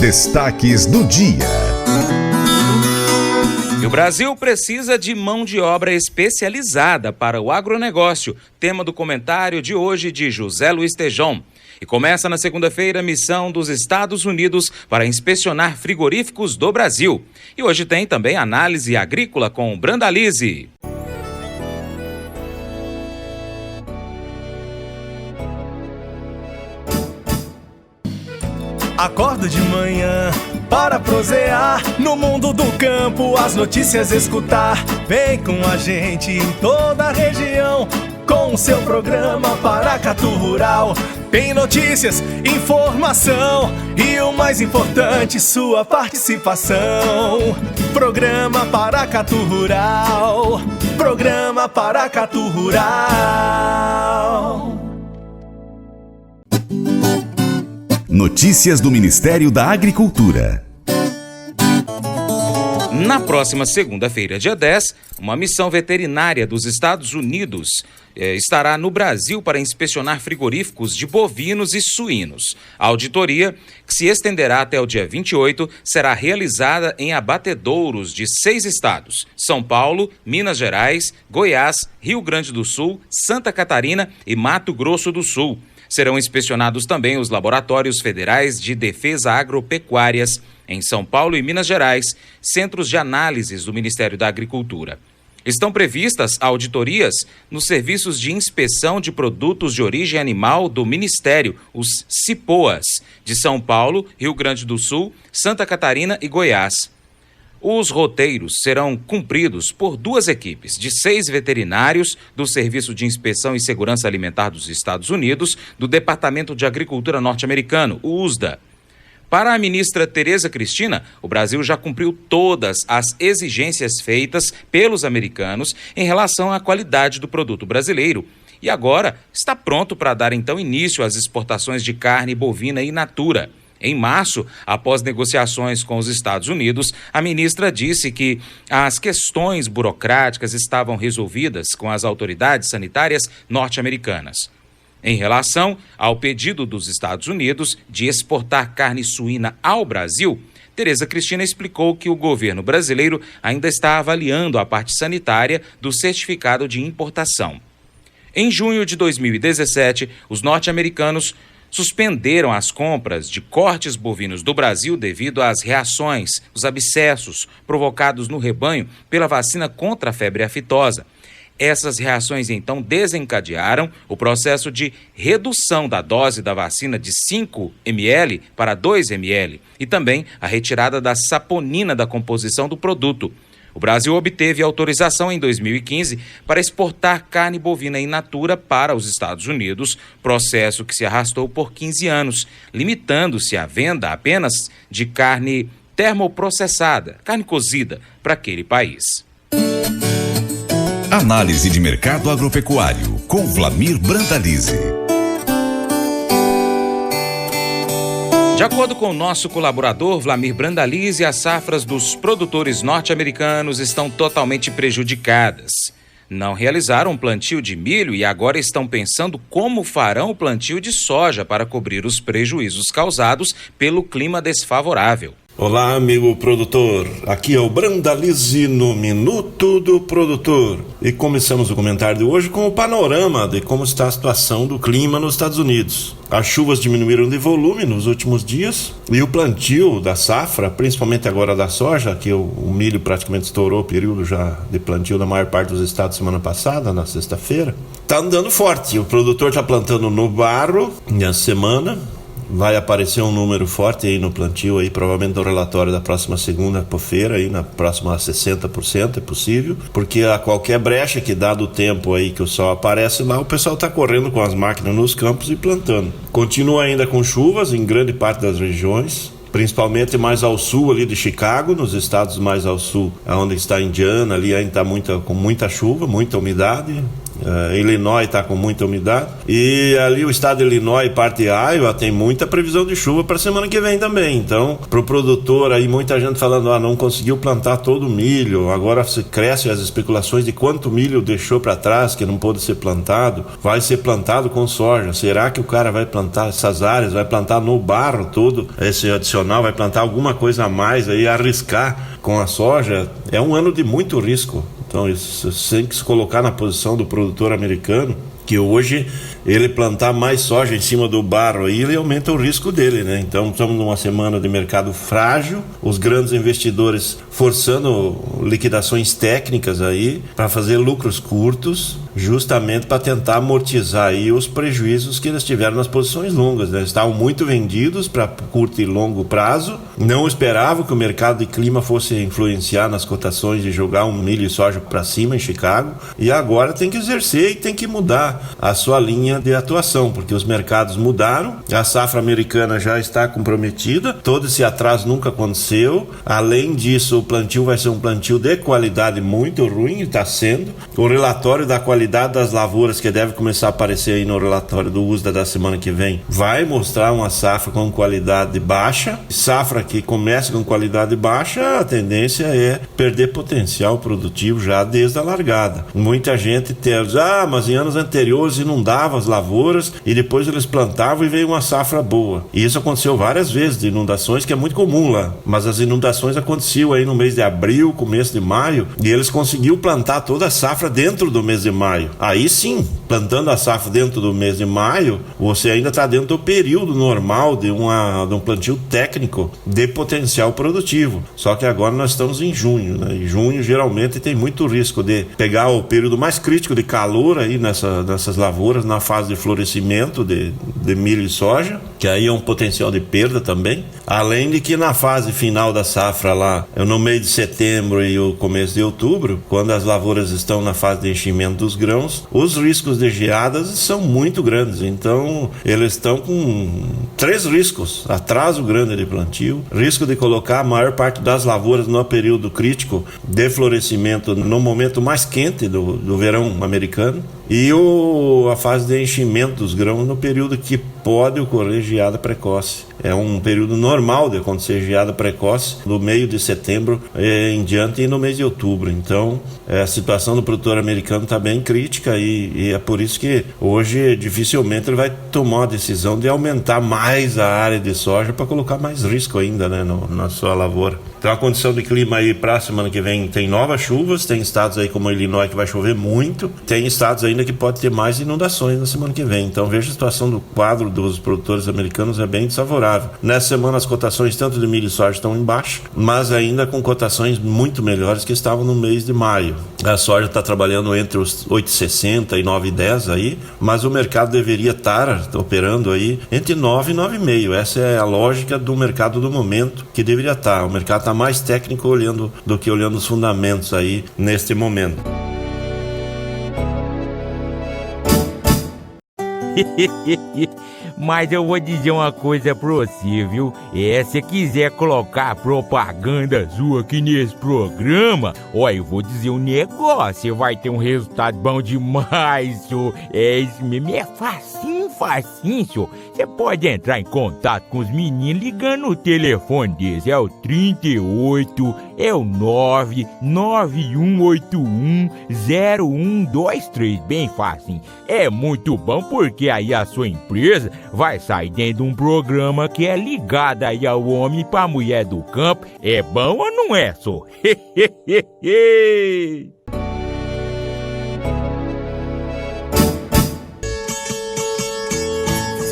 Destaques do dia. E o Brasil precisa de mão de obra especializada para o agronegócio, tema do comentário de hoje de José Luiz Tejon. E começa na segunda-feira a missão dos Estados Unidos para inspecionar frigoríficos do Brasil. E hoje tem também análise agrícola com Brandalize. Acordo de manhã para prosear no mundo do campo, as notícias escutar. Vem com a gente em toda a região com o seu programa Paracatu Rural. Tem notícias, informação e o mais importante, sua participação. Programa Paracatu Rural. Programa Paracatu Rural. Notícias do Ministério da Agricultura. Na próxima segunda-feira, dia 10, uma missão veterinária dos Estados Unidos estará no Brasil para inspecionar frigoríficos de bovinos e suínos. A auditoria, que se estenderá até o dia 28, será realizada em abatedouros de 6 estados: São Paulo, Minas Gerais, Goiás, Rio Grande do Sul, Santa Catarina e Mato Grosso do Sul. Serão inspecionados também os laboratórios federais de defesa agropecuárias em São Paulo e Minas Gerais, centros de análises do Ministério da Agricultura. Estão previstas auditorias nos serviços de inspeção de produtos de origem animal do Ministério, os CIPOAS, de São Paulo, Rio Grande do Sul, Santa Catarina e Goiás. Os roteiros serão cumpridos por 2 equipes de 6 veterinários do Serviço de Inspeção e Segurança Alimentar dos Estados Unidos, do Departamento de Agricultura norte-americano, o USDA. Para a ministra Tereza Cristina, o Brasil já cumpriu todas as exigências feitas pelos americanos em relação à qualidade do produto brasileiro e agora está pronto para dar então início às exportações de carne bovina in natura. Em março, após negociações com os Estados Unidos, a ministra disse que as questões burocráticas estavam resolvidas com as autoridades sanitárias norte-americanas. Em relação ao pedido dos Estados Unidos de exportar carne suína ao Brasil, Tereza Cristina explicou que o governo brasileiro ainda está avaliando a parte sanitária do certificado de importação. Em junho de 2017, os norte-americanos suspenderam as compras de cortes bovinos do Brasil devido às reações, os abscessos provocados no rebanho pela vacina contra a febre aftosa. Essas reações, então, desencadearam o processo de redução da dose da vacina de 5 ml para 2 ml e também a retirada da saponina da composição do produto. O Brasil obteve autorização em 2015 para exportar carne bovina in natura para os Estados Unidos, processo que se arrastou por 15 anos, limitando-se à venda apenas de carne termoprocessada, carne cozida, para aquele país. Análise de mercado agropecuário com Vlamir Brandalize. De acordo com o nosso colaborador Vlamir Brandalize, as safras dos produtores norte-americanos estão totalmente prejudicadas. Não realizaram um plantio de milho e agora estão pensando como farão o plantio de soja para cobrir os prejuízos causados pelo clima desfavorável. Olá, amigo produtor, aqui é o Brandalize no Minuto do Produtor e começamos o comentário de hoje com o panorama de como está a situação do clima nos Estados Unidos. As chuvas diminuíram de volume nos últimos dias e o plantio da safra, principalmente agora da soja, que o milho praticamente estourou o período já de plantio na maior parte dos estados semana passada, na sexta-feira, está andando forte. O produtor está plantando no barro nessa semana. Vai aparecer um número forte aí no plantio, aí, provavelmente no relatório da próxima segunda-feira, aí na próxima 60% é possível, porque a qualquer brecha que dá do tempo aí que o sol aparece lá, o pessoal está correndo com as máquinas nos campos e plantando. Continua ainda com chuvas em grande parte das regiões, principalmente mais ao sul ali de Chicago, nos estados mais ao sul, onde está Indiana, ali ainda está com muita chuva, muita umidade. Illinois está com muita umidade, e ali o estado de Illinois e parte de Iowa tem muita previsão de chuva para a semana que vem também. Então, para o produtor aí, muita gente falando, não conseguiu plantar todo o milho, agora se cresce as especulações de quanto milho deixou para trás que não pôde ser plantado, vai ser plantado com soja. Será que o cara vai plantar essas áreas, vai plantar no barro todo esse adicional, vai plantar alguma coisa a mais aí, arriscar com a soja? É um ano de muito risco. Então isso tem que se colocar na posição do produtor americano, que hoje ele plantar mais soja em cima do barro aí, ele aumenta o risco dele, né? Então estamos numa semana de mercado frágil, os grandes investidores forçando liquidações técnicas aí para fazer lucros curtos, justamente para tentar amortizar aí os prejuízos que eles tiveram nas posições longas, né? Eles estavam muito vendidos para curto e longo prazo, não esperavam que o mercado de clima fosse influenciar nas cotações de jogar um milho e soja para cima em Chicago, e agora tem que exercer e tem que mudar a sua linha de atuação, porque os mercados mudaram, a safra americana já está comprometida, todo esse atraso nunca aconteceu. Além disso, o plantio vai ser um plantio de qualidade muito ruim, está sendo. O relatório da qualidade das lavouras, que deve começar a aparecer aí no relatório do USDA da semana que vem, vai mostrar uma safra com qualidade baixa. Safra que começa com qualidade baixa, a tendência é perder potencial produtivo já desde a largada. Muita gente diz, mas em anos anteriores inundava as lavouras e depois eles plantavam e veio uma safra boa. E isso aconteceu várias vezes, de inundações, que é muito comum lá. Mas as inundações aconteciam aí no mês de abril, começo de maio, e eles conseguiram plantar toda a safra dentro do mês de maio. Aí sim, plantando a safra dentro do mês de maio, você ainda está dentro do período normal de um plantio técnico de potencial produtivo. Só que agora nós estamos em junho, né? E junho geralmente tem muito risco de pegar o período mais crítico de calor aí nessas lavouras, na fase de florescimento de milho e soja, que aí é um potencial de perda também. Além de que na fase final da safra lá, no mês de setembro e o começo de outubro, quando as lavouras estão na fase de enchimento dos grãos, os riscos de geadas são muito grandes. Então, eles estão com 3 riscos: atraso grande de plantio, risco de colocar a maior parte das lavouras no período crítico de florescimento no momento mais quente do verão americano, e a fase de enchimento dos grãos no período que pode ocorrer geada precoce. É um período normal de acontecer geada precoce no meio de setembro em diante e no mês de outubro. Então, a situação do produtor americano está bem crítica e é por isso que hoje dificilmente ele vai tomar a decisão de aumentar mais a área de soja para colocar mais risco ainda, né, na sua lavoura. Então a condição de clima aí para a semana que vem tem novas chuvas, tem estados aí como Illinois que vai chover muito, tem estados ainda que pode ter mais inundações na semana que vem. Então veja, a situação do quadro dos produtores americanos é bem desfavorável. Nessa semana as cotações tanto de milho e soja estão em baixa, mas ainda com cotações muito melhores que estavam no mês de maio. A soja está trabalhando entre os 8,60 e 9,10 aí, mas o mercado deveria estar operando aí entre 9 e 9,5. Essa é a lógica do mercado do momento que deveria estar. O mercado está mais técnico do que olhando os fundamentos aí neste momento. Mas eu vou dizer uma coisa pra você, viu? Se quiser colocar propaganda sua aqui nesse programa, eu vou dizer um negócio, você vai ter um resultado bom demais, senhor. Isso mesmo, é facinho, senhor. Você pode entrar em contato com os meninos ligando o telefone deles, é o 38, é o 991810123, bem fácil. É muito bom porque aí a sua empresa vai sair dentro de um programa que é ligado aí ao homem pra mulher do campo. É bom ou não é, só?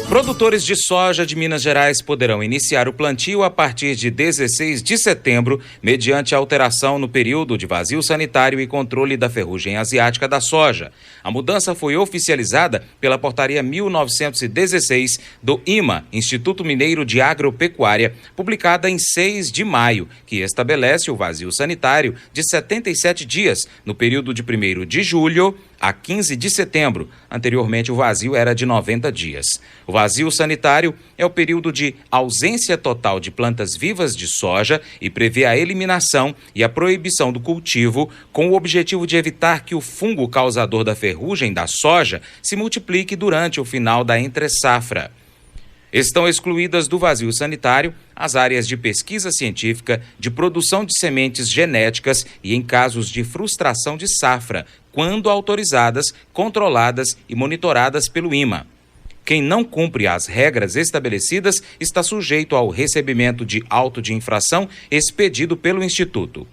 Produtores de soja de Minas Gerais poderão iniciar o plantio a partir de 16 de setembro, mediante alteração no período de vazio sanitário e controle da ferrugem asiática da soja. A mudança foi oficializada pela Portaria 1916 do IMA, Instituto Mineiro de Agropecuária, publicada em 6 de maio, que estabelece o vazio sanitário de 77 dias, no período de 1º de julho a 15 de setembro. Anteriormente, o vazio era de 90 dias. O vazio sanitário é o período de ausência total de plantas vivas de soja e prevê a eliminação e a proibição do cultivo com o objetivo de evitar que o fungo causador da ferrugem da soja se multiplique durante o final da entre-safra. Estão excluídas do vazio sanitário as áreas de pesquisa científica, de produção de sementes genéticas e em casos de frustração de safra, quando autorizadas, controladas e monitoradas pelo IMA. Quem não cumpre as regras estabelecidas está sujeito ao recebimento de auto de infração expedido pelo Instituto.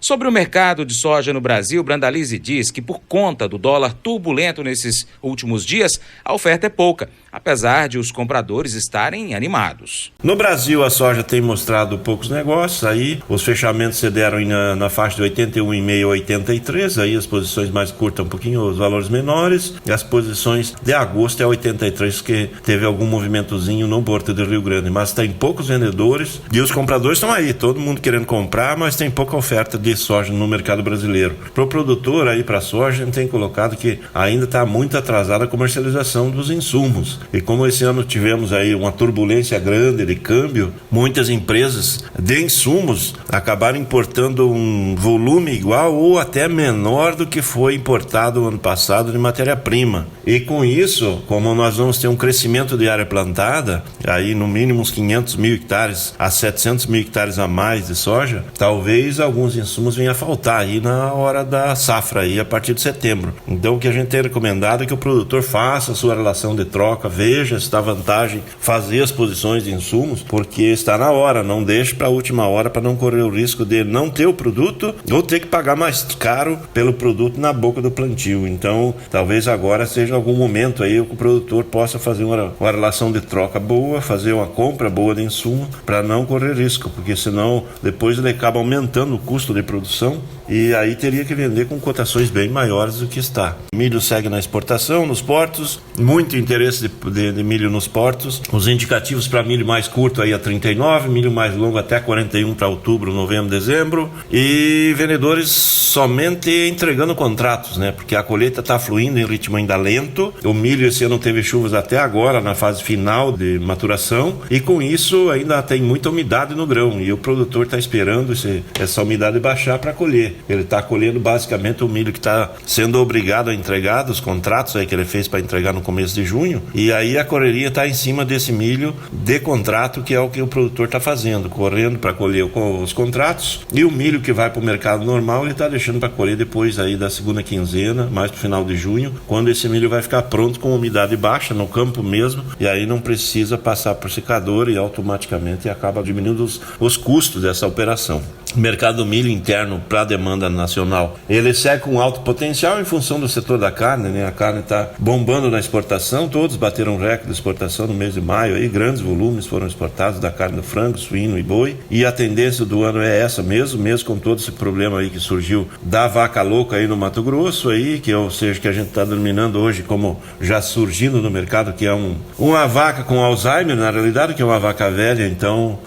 Sobre o mercado de soja no Brasil, Brandalize diz que por conta do dólar turbulento nesses últimos dias, a oferta é pouca, apesar de os compradores estarem animados. No Brasil, a soja tem mostrado poucos negócios, aí os fechamentos se deram na faixa de 81,5 a 83, aí as posições mais curtas um pouquinho, os valores menores, e as posições de agosto é 83, que teve algum movimentozinho no Porto do Rio Grande, mas tem poucos vendedores e os compradores estão aí, todo mundo querendo comprar, mas tem pouca oferta de soja no mercado brasileiro. Para o produtor aí para a soja, a gente tem colocado que ainda está muito atrasada a comercialização dos insumos. E como esse ano tivemos aí uma turbulência grande de câmbio, muitas empresas de insumos acabaram importando um volume igual ou até menor do que foi importado no ano passado de matéria-prima. E com isso, como nós vamos ter um crescimento de área plantada, aí no mínimo uns 500 mil hectares a 700 mil hectares a mais de soja, talvez alguns insumos venham a faltar aí na hora da safra aí a partir de setembro. Então o que a gente tem recomendado é que o produtor faça a sua relação de troca, veja se está vantagem fazer as posições de insumos, porque está na hora, não deixe para a última hora para não correr o risco de não ter o produto ou ter que pagar mais caro pelo produto na boca do plantio. Então talvez agora seja algum momento aí que o produtor possa fazer uma relação de troca boa, fazer uma compra boa de insumo para não correr risco, porque senão depois ele acaba aumentando o custo de produção e aí teria que vender com cotações bem maiores do que está. O milho segue na exportação, nos portos, muito interesse de milho nos portos. Os indicativos para milho mais curto aí a 39, milho mais longo até 41 para outubro, novembro, dezembro, e vendedores somente entregando contratos, né? Porque a colheita está fluindo em ritmo ainda lento. O milho esse ano teve chuvas até agora na fase final de maturação e com isso ainda tem muita umidade no grão e o produtor está esperando essa umidade baixar para colher. Ele está colhendo basicamente o milho que está sendo obrigado a entregar, dos contratos aí que ele fez para entregar no começo de junho, e aí a correria está em cima desse milho de contrato, que é o que o produtor está fazendo, correndo para colher os contratos, e o milho que vai para o mercado normal ele está deixando para colher depois aí da segunda quinzena, mais para o final de junho, quando esse milho vai ficar pronto com umidade baixa no campo mesmo, e aí não precisa passar por secador e automaticamente acaba diminuindo os custos dessa operação. O mercado do milho interno para a demanda nacional, ele segue com alto potencial em função do setor da carne, né? A carne está bombando na exportação, todos bateram recorde de exportação no mês de maio, aí grandes volumes foram exportados da carne do frango, suíno e boi, e a tendência do ano é essa mesmo com todo esse problema aí que surgiu da vaca louca aí no Mato Grosso, aí, que ou seja, que a gente está denominando hoje como já surgindo no mercado, que é uma vaca com Alzheimer, na realidade, que é uma vaca velha. Então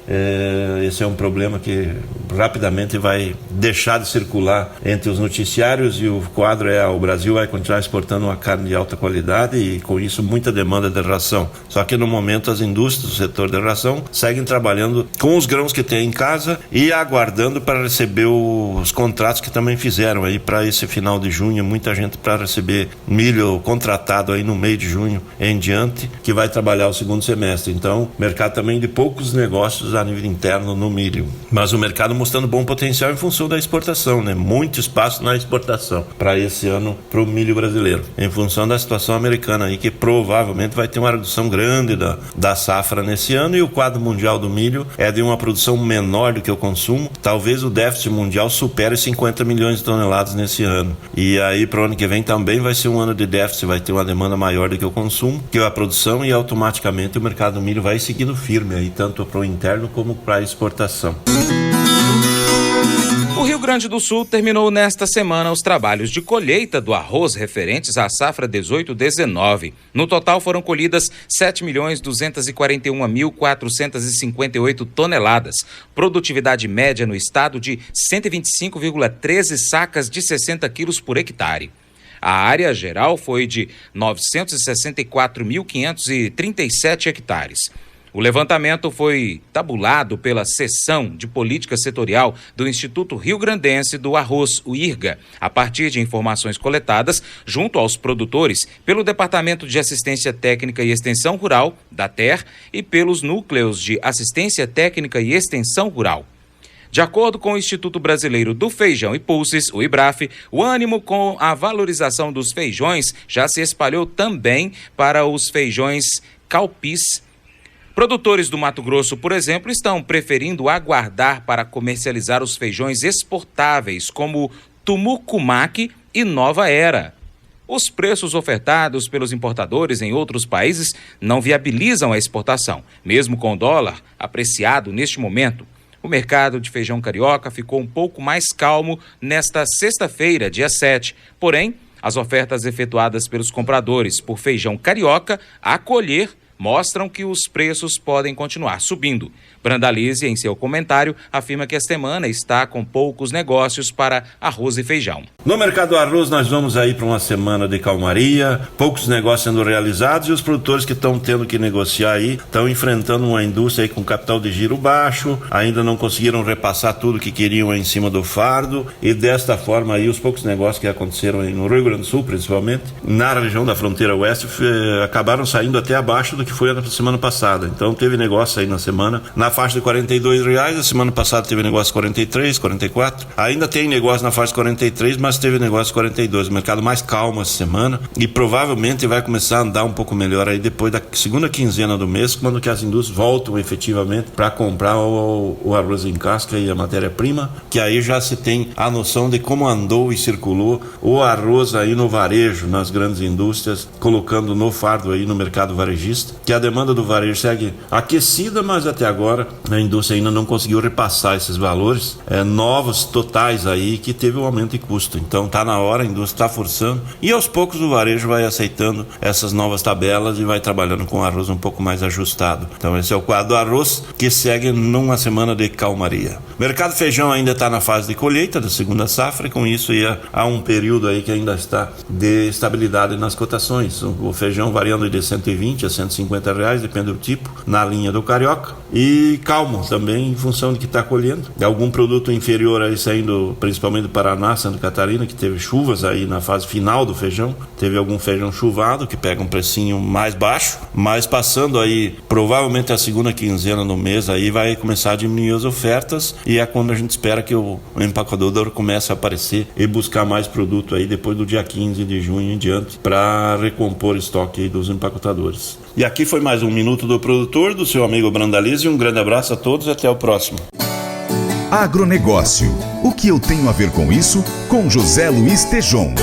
esse é um problema que rapidamente vai deixar de circular entre os noticiários, e o quadro é: o Brasil vai continuar exportando uma carne de alta qualidade e com isso muita demanda de ração. Só que no momento as indústrias do setor de ração seguem trabalhando com os grãos que tem em casa e aguardando para receber os contratos que também fizeram aí para esse final de junho. Muita gente para receber milho contratado aí no meio de junho em diante, que vai trabalhar o segundo semestre. Então mercado também de poucos negócios a nível interno no milho, mas o mercado mostrando bom potencial em função da exportação, né? Muito espaço na exportação para esse ano para o milho brasileiro, em função da situação americana aí, que provavelmente vai ter uma redução grande da safra nesse ano, e o quadro mundial do milho é de uma produção menor do que o consumo. Talvez o déficit mundial supere 50 milhões de toneladas nesse ano, e aí para o ano que vem também vai ser um ano de déficit, vai ter uma demanda maior do que o consumo, que é a produção, e automaticamente o mercado do milho vai seguindo firme aí, tanto para o interno como para a exportação. O Rio Grande do Sul terminou nesta semana os trabalhos de colheita do arroz referentes à safra 18/19. No total foram colhidas 7.241.458 toneladas, produtividade média no estado de 125,13 sacas de 60 quilos por hectare. A área geral foi de 964.537 hectares. O levantamento foi tabulado pela Seção de Política Setorial do Instituto Rio-Grandense do Arroz, o IRGA, a partir de informações coletadas junto aos produtores pelo Departamento de Assistência Técnica e Extensão Rural, da TER, e pelos Núcleos de Assistência Técnica e Extensão Rural. De acordo com o Instituto Brasileiro do Feijão e Pulses, o IBRAF, o ânimo com a valorização dos feijões já se espalhou também para os feijões calpis. Produtores do Mato Grosso, por exemplo, estão preferindo aguardar para comercializar os feijões exportáveis, como Tumucumaque e Nova Era. Os preços ofertados pelos importadores em outros países não viabilizam a exportação, mesmo com o dólar apreciado neste momento. O mercado de feijão carioca ficou um pouco mais calmo nesta sexta-feira, dia 7. Porém, as ofertas efetuadas pelos compradores por feijão carioca a colher mostram que os preços podem continuar subindo. Brandalize, em seu comentário, afirma que a semana está com poucos negócios para arroz e feijão. No mercado do arroz, nós vamos aí para uma semana de calmaria, poucos negócios sendo realizados e os produtores que estão tendo que negociar aí estão enfrentando uma indústria aí com capital de giro baixo, ainda não conseguiram repassar tudo que queriam em cima do fardo e desta forma aí os poucos negócios que aconteceram aí no Rio Grande do Sul, principalmente, na região da fronteira oeste, acabaram saindo até abaixo do que foi na semana passada. Então teve negócio aí na semana na faixa de R$42, a semana passada teve negócio 43, 44, ainda tem negócio na faixa de 43, mas teve negócio 42, o mercado mais calmo essa semana e provavelmente vai começar a andar um pouco melhor aí depois da segunda quinzena do mês, quando que as indústrias voltam efetivamente para comprar o arroz em casca e a matéria-prima, que aí já se tem a noção de como andou e circulou o arroz aí no varejo, nas grandes indústrias, colocando no fardo aí no mercado varejista, que a demanda do varejo segue aquecida, mas até agora a indústria ainda não conseguiu repassar esses valores novos, totais aí, que teve um aumento de custo. Então está na hora, a indústria está forçando e aos poucos o varejo vai aceitando essas novas tabelas e vai trabalhando com arroz um pouco mais ajustado. Então esse é o quadro do arroz que segue numa semana de calmaria. Mercado feijão ainda está na fase de colheita da segunda safra e com isso há um período aí que ainda está de estabilidade nas cotações. O feijão variando de 120 a 150 reais, depende do tipo, na linha do carioca, e calmo também em função de que está colhendo. Algum produto inferior aí saindo principalmente do Paraná, Santa Catarina, que teve chuvas aí na fase final do feijão, teve algum feijão chuvado que pega um precinho mais baixo, mas passando aí provavelmente a segunda quinzena do mês aí vai começar a diminuir as ofertas e é quando a gente espera que o empacotador comece a aparecer e buscar mais produto aí depois do dia 15 de junho em diante para recompor o estoque aí dos empacotadores. E aqui foi mais um Minuto do Produtor, do seu amigo Brandalize. Um grande abraço a todos e até o próximo. Agronegócio. O que eu tenho a ver com isso? Com José Luiz Tejon.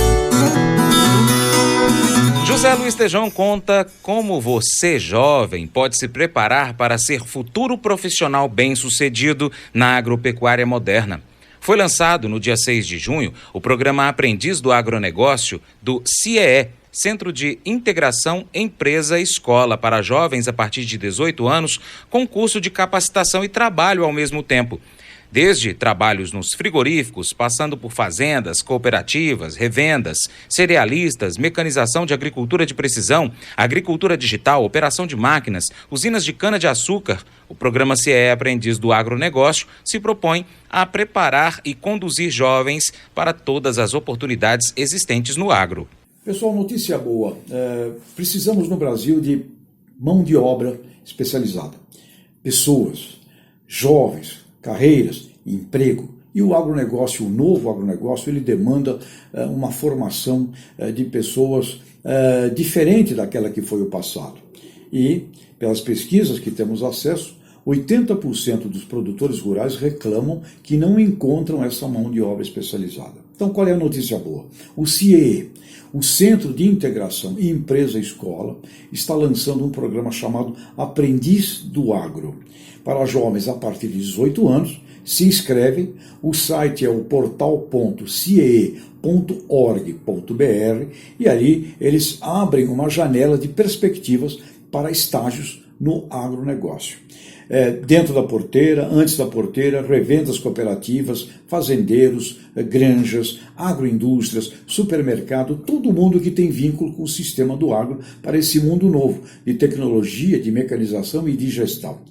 José Luiz Tejon conta como você, jovem, pode se preparar para ser futuro profissional bem-sucedido na agropecuária moderna. Foi lançado no dia 6 de junho o programa Aprendiz do Agronegócio do CIEE, Centro de Integração Empresa-Escola para jovens a partir de 18 anos, com curso de capacitação e trabalho ao mesmo tempo. Desde trabalhos nos frigoríficos, passando por fazendas, cooperativas, revendas, cerealistas, mecanização de agricultura de precisão, agricultura digital, operação de máquinas, usinas de cana-de-açúcar, o programa CIEE Aprendiz do Agronegócio se propõe a preparar e conduzir jovens para todas as oportunidades existentes no agro. Pessoal, notícia boa. Precisamos no Brasil de mão de obra especializada. Pessoas, jovens, carreiras, emprego. E o agronegócio, o novo agronegócio, ele demanda uma formação de pessoas diferente daquela que foi o passado. E, pelas pesquisas que temos acesso, 80% dos produtores rurais reclamam que não encontram essa mão de obra especializada. Então, qual é a notícia boa? O CIEE, o Centro de Integração Empresa-Escola, está lançando um programa chamado Aprendiz do Agro. Para jovens a partir de 18 anos, se inscrevem, o site é o portal.ciee.org.br e ali eles abrem uma janela de perspectivas para estágios no agronegócio. Dentro da porteira, antes da porteira, revendas cooperativas, fazendeiros, granjas, agroindústrias, supermercado, todo mundo que tem vínculo com o sistema do agro para esse mundo novo de tecnologia, de mecanização e de gestão.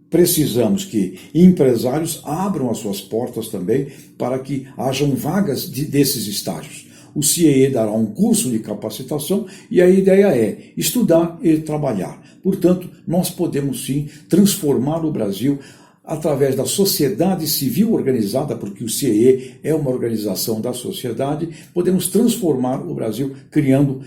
Precisamos que empresários abram as suas portas também para que hajam vagas desses estágios. O CIEE dará um curso de capacitação e a ideia é estudar e trabalhar. Portanto, nós podemos sim transformar o Brasil através da sociedade civil organizada, porque o CIEE é uma organização da sociedade, podemos transformar o Brasil criando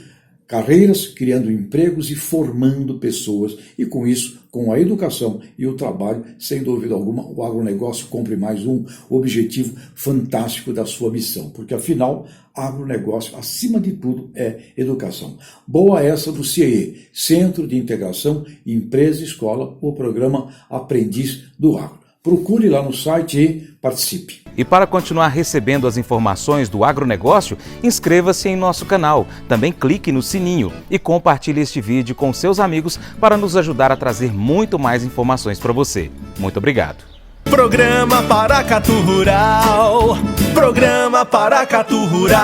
carreiras, criando empregos e formando pessoas. E com isso, com a educação e o trabalho, sem dúvida alguma, o agronegócio cumpre mais um objetivo fantástico da sua missão. Porque, afinal, agronegócio, acima de tudo, é educação. Boa essa do CIEE, Centro de Integração Empresa e Escola, o programa Aprendiz do Agro. Procure lá no site e participe. E para continuar recebendo as informações do agronegócio, inscreva-se em nosso canal. Também clique no sininho e compartilhe este vídeo com seus amigos para nos ajudar a trazer muito mais informações para você. Muito obrigado. Programa Paracatu Rural. Programa Paracatu Rural.